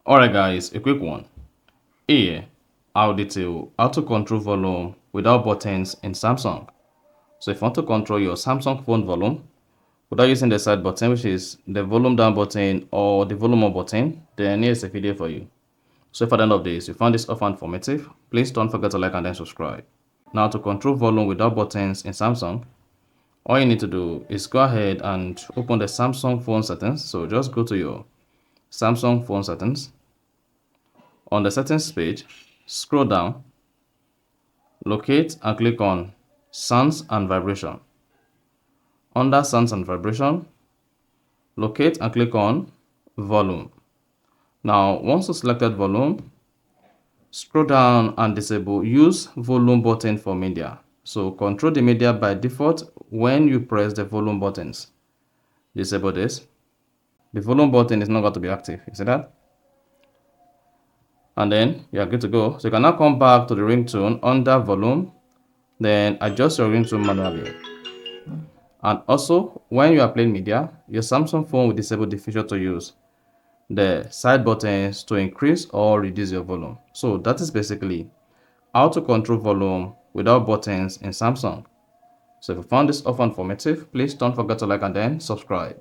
Alright guys, a quick one. Here, I'll detail how to control volume without buttons in Samsung. So if you want to control your Samsung phone volume without using the side button, which is the volume down button or the volume up button, then here's a video for you. So if at the end of this you found this offer informative, please don't forget to like and then subscribe. Now to control volume without buttons in Samsung, all you need to do is go ahead and open the Samsung phone settings. So just go to your Samsung phone settings. On the settings page, scroll down, locate and click on sounds and vibration. Under sounds and vibration, locate and click on volume. Now, once you selected volume, scroll down and disable use volume button for media. So control the media by default when you press the volume buttons. Disable this. The volume button is not going to be active. You see that? And then you are good to go. So you can now come back to the ringtone under volume, then adjust your ringtone manually. And also, when you are playing media, your Samsung phone will disable the feature to use the side buttons to increase or reduce your volume. So that is basically how to control volume without buttons in Samsung. So if you found this offer informative, please don't forget to like and then subscribe.